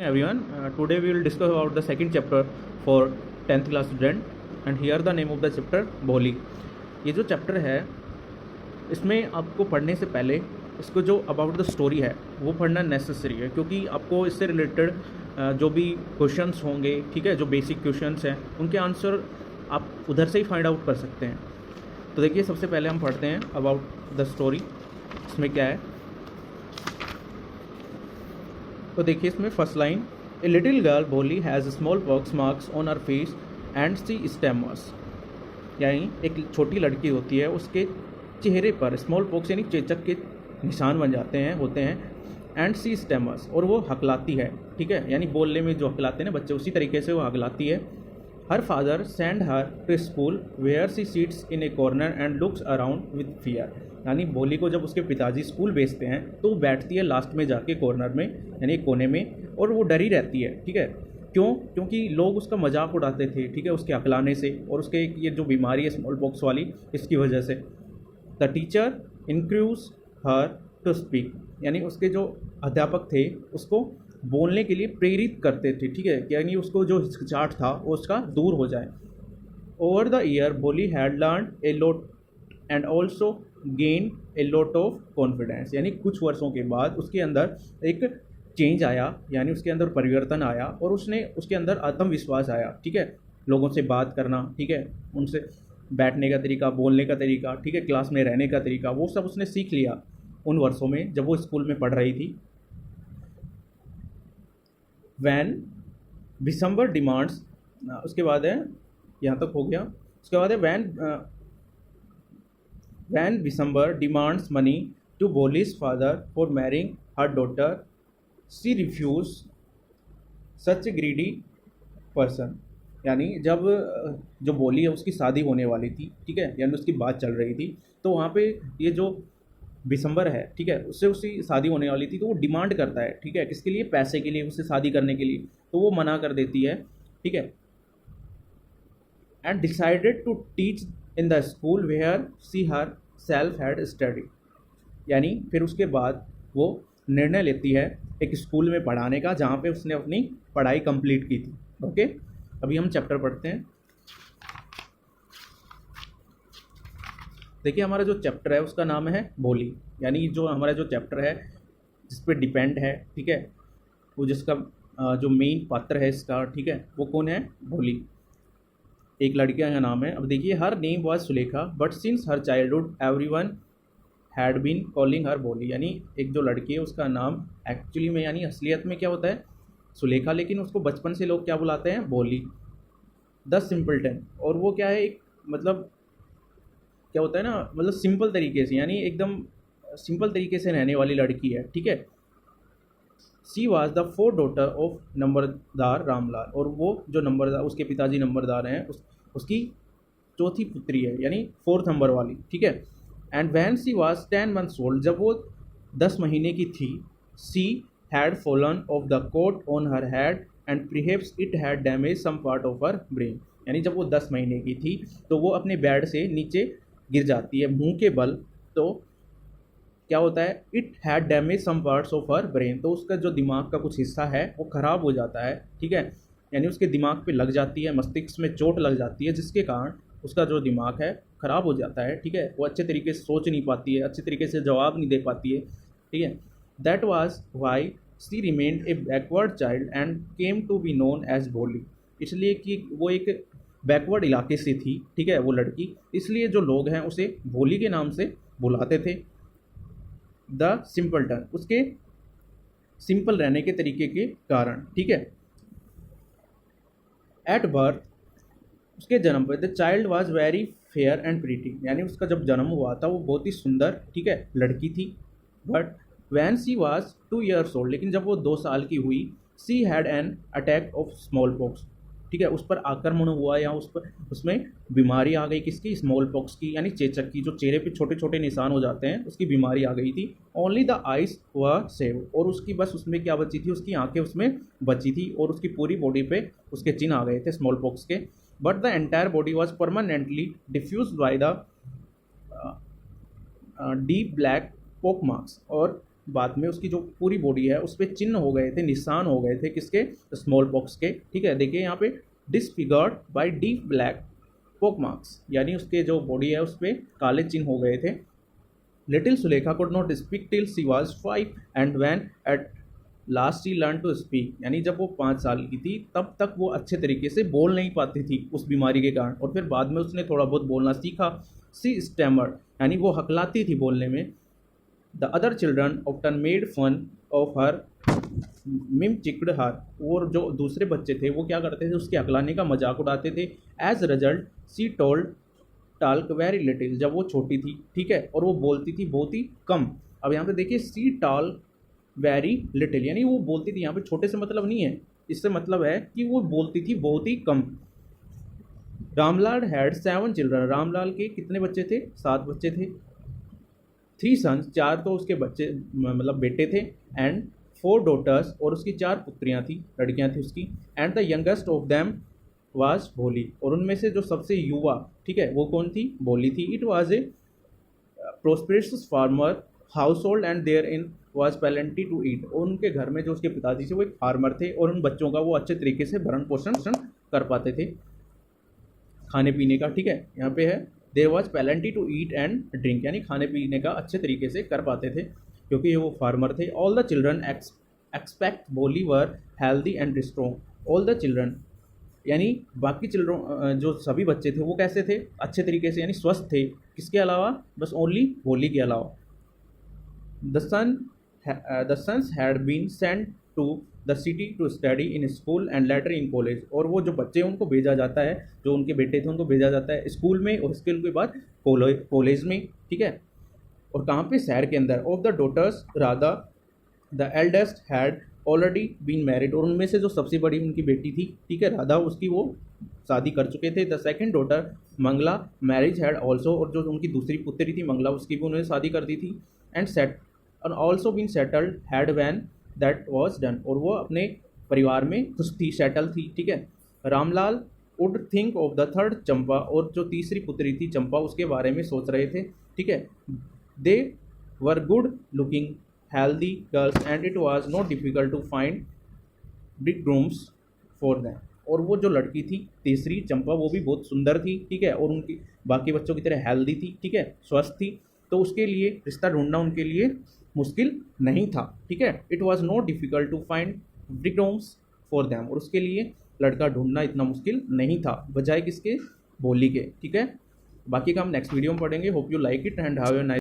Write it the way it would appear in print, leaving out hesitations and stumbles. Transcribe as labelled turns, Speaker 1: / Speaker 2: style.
Speaker 1: Everyone, today we will discuss about the second chapter for 10th class student and here the name of the chapter भोली। ये जो chapter है इसमें आपको पढ़ने से पहले इसको जो अबाउट द स्टोरी है वो पढ़ना नेसेसरी है, क्योंकि आपको इससे रिलेटेड जो भी क्वेश्चंस होंगे, ठीक है, जो बेसिक क्वेश्चंस हैं उनके आंसर आप उधर से ही फाइंड आउट कर सकते हैं। तो देखिए, सबसे पहले हम पढ़ते हैं अबाउट द स्टोरी। इसमें क्या है तो देखिए, इसमें first line, a little girl Bholi has smallpox marks on her face and she stammers. यानी एक छोटी लड़की होती है, उसके चेहरे पर स्मॉल पॉक्स यानी चेचक के निशान बन जाते हैं होते हैं एंड सी स्टैमर्स, और वो हकलाती है, ठीक है, यानी बोलने में जो हकलाते हैं ना बच्चे, उसी तरीके से वो हकलाती है। Her father send her to school where she sits in a corner and looks around with fear. यानी भोली को जब उसके पिताजी स्कूल भेजते हैं तो वो बैठती है लास्ट में जाके कॉर्नर में, यानी कोने में, और वो डरी रहती है, ठीक है। क्यों? क्योंकि लोग उसका मजाक उड़ाते थे, ठीक है, उसके हकलाने से और उसके ये जो बीमारी है स्मॉल पॉक्स वाली, इसकी वजह से। The teacher encourages her to speak, यानी उसके जो अध्यापक थे उसको बोलने के लिए प्रेरित करते थे, ठीक है, यानी उसको जो हिचकिचाहट था वो उसका दूर हो जाए। ओवर द ईयर भोली had learn A lot and also gain A lot of confidence, यानी कुछ वर्षों के बाद उसके अंदर एक चेंज आया, यानी उसके अंदर परिवर्तन आया और उसके अंदर आत्मविश्वास आया, ठीक है, लोगों से बात करना, ठीक है, उनसे बैठने का तरीका, बोलने का तरीका, ठीक है, क्लास में रहने का तरीका, वो सब उसने सीख लिया उन वर्षों में जब वो स्कूल में पढ़ रही थी। वैन दिसंबर डिमांड्स, उसके बाद है, यहाँ तक हो गया। उसके बाद है वैन दिसंबर demands money to Bholi's father for marrying her daughter, she refuse such greedy person. यानी जब जो भोली है उसकी शादी होने वाली थी, ठीक है, यानी उसकी बात चल रही थी, तो वहाँ पे ये जो दिसंबर है, ठीक है, उससे उसकी शादी होने वाली थी, तो वो डिमांड करता है, ठीक है, किसके लिए? पैसे के लिए, उससे शादी करने के लिए, तो वो मना कर देती है, ठीक है। And decided to teach in the school where she herself had study, यानी फिर उसके बाद वो निर्णय लेती है एक स्कूल में पढ़ाने का जहाँ पे उसने अपनी पढ़ाई कंप्लीट की थी। ओके, अभी हम चैप्टर पढ़ते हैं। देखिए, हमारा जो चैप्टर है उसका नाम है भोली, यानी जो हमारा जो चैप्टर है जिस पे डिपेंड है, ठीक है, वो जिसका जो मेन पात्र है इसका, ठीक है, वो कौन है? भोली, एक लड़की का नाम है। अब देखिए, her name was Sulekha but since her childhood everyone had been calling her Bholi, यानी एक जो लड़की है उसका नाम एक्चुअली में, यानी असलियत में क्या होता है? सुलेखा, लेकिन उसको बचपन से लोग क्या बुलाते हैं? भोली। द सिंपलटन, और वो क्या है, एक मतलब क्या होता है ना, मतलब सिंपल तरीके से, यानी एकदम सिंपल तरीके से रहने वाली लड़की है, ठीक है। She was the fourth daughter of Numberdar Ramlal, और वो जो नंबरदार, उसके पिताजी नंबरदार हैं, उसकी चौथी पुत्री है, यानी फोर्थ नंबर वाली, ठीक है। And when she was 10 months old, जब वो 10 महीने की थी, she had fallen off the cot on her head and perhaps it had damage some part of her brain, यानी जब वो 10 महीने की थी तो वो अपने बेड से नीचे गिर जाती है मुंह के बल, तो क्या होता है? It had damage some parts of her brain, तो उसका जो दिमाग का कुछ हिस्सा है वो ख़राब हो जाता है, ठीक है, यानी उसके दिमाग पे लग जाती है, मस्तिष्क में चोट लग जाती है, जिसके कारण उसका जो दिमाग है ख़राब हो जाता है, ठीक है, वो अच्छे तरीके से सोच नहीं पाती है, अच्छे तरीके से जवाब नहीं दे पाती है, ठीक है। That was why she remained a backward child and came to be known as Bholi, इसलिए कि वो एक बैकवर्ड इलाके से थी, ठीक है, वो लड़की, इसलिए जो लोग हैं उसे भोली के नाम से बुलाते थे। द सिंपलटन, उसके सिंपल रहने के तरीके के कारण, ठीक है। एट बर्थ, उसके जन्म पर, the child was very fair and pretty, यानी उसका जब जन्म हुआ था वो बहुत ही सुंदर, ठीक है, लड़की थी। But when she was 2 years old, लेकिन जब वो 2 साल की हुई, she had an attack of small pox, ठीक है, उस पर आक्रमण हुआ या उसमें बीमारी आ गई, किसकी? स्मॉल पॉक्स की, यानी चेचक की, जो चेहरे पे छोटे छोटे निशान हो जाते हैं, उसकी बीमारी आ गई थी। Only the eyes were save, और उसकी बस उसमें क्या बची थी? उसकी आंखें उसमें बची थी, और उसकी पूरी बॉडी पे उसके चिन्ह आ गए थे स्मॉल पॉक्स के। But the entire body was permanently diffuse by the deep black pock marks, और बाद में उसकी जो पूरी बॉडी है उस पर चिन्ह हो गए थे, निशान हो गए थे, किसके? स्मॉल पॉक्स के, ठीक है। देखिए यहाँ पे disfigured bye deep black pock marks, यानी उसके जो बॉडी है उस पर काले चिन्ह हो गए थे। Little Sulekha could not speak till she was 5 and when at last he learn to speak, यानी जब वो 5 साल की थी तब तक वो अच्छे तरीके से बोल नहीं पाती थी उस बीमारी के कारण, और फिर बाद में उसने थोड़ा बहुत बोलना सीखा। सी स्टैमर्ड, यानी वो हकलाती थी बोलने में। The other children often made fun of her mimicked her, और जो दूसरे बच्चे थे वो क्या करते थे? उसके हकलाने का मजाक उड़ाते थे। As result she told talk very little, जब वो छोटी थी, ठीक है, और वो बोलती थी बहुत ही कम। अब यहाँ पे देखिए सी टाल वेरी लिटिल, यानी वो बोलती थी, यहाँ पे छोटे से मतलब नहीं है, इससे मतलब है कि वो बोलती थी बहुत ही कम। रामलाल हैड 7 चिल्ड्रन, रामलाल के कितने बच्चे थे? 7 बच्चे थे। 3 सन्स, 4 तो उसके बच्चे मतलब बेटे थे। एंड 4 डॉटर्स, और उसकी 4 पुत्रियां थी, लड़कियां थी उसकी। And the youngest of them was भोली, और उनमें से जो सबसे युवा, ठीक है, वो कौन थी? भोली थी। It was a prosperous farmer household and therein was plenty to eat, और उनके घर में जो उसके पिताजी थे वो एक फार्मर थे, और उन बच्चों का वो अच्छे तरीके से भरण पोषण कर पाते थे, खाने पीने का, ठीक है। यहाँ पे है there was plenty to eat and drink, यानी खाने पीने का अच्छे तरीके से कर पाते थे क्योंकि ये वो फार्मर थे। All the children except Bholi were healthy and strong. All the children, यानी बाकी चिल्ड्रन जो सभी बच्चे थे वो कैसे थे? अच्छे तरीके से, यानी स्वस्थ थे। किसके अलावा? बस ओनली भोली के अलावा। The sons had been sent to the city to study in school and later in college, और वो जो बच्चे हैं उनको भेजा जाता है, जो उनके बेटे थे उनको भेजा जाता है स्कूल में, और उसके बाद कॉलेज में, ठीक है। और कहाँ पे? शहर के अंदर। Of the daughters Radha the eldest had already been married, और उनमें से जो सबसे बड़ी उनकी बेटी थी, ठीक है, राधा, उसकी वो शादी कर चुके थे। The second daughter Mangala marriage had also, और जो उनकी दूसरी पुत्री थी मंगला, उसकी भी उन्होंने शादी कर दी थी। And set and also been settled had when that was done, और वो अपने परिवार में खुश थी, सेटल थी, ठीक है। Ramlal would think of the third चंपा, और जो तीसरी पुत्री थी चंपा, उसके बारे में सोच रहे थे, ठीक है। they were good looking healthy girls and it was not difficult to find bridegrooms for them, और वो जो लड़की थी तीसरी चंपा वो भी बहुत सुंदर थी, ठीक है, और उनकी बाकी बच्चों की तरह हेल्दी थी, ठीक है, स्वस्थ थी, तो उसके लिए रिश्ता ढूंढना उनके लिए मुश्किल नहीं था, ठीक है। It was not difficult to find bridegrooms for them, और उसके लिए लड़का ढूंढना इतना मुश्किल नहीं था, बजाय किसके? भोली के, ठीक है। बाकी का हम नेक्स्ट वीडियो में पढ़ेंगे। Hope you like it and have a nice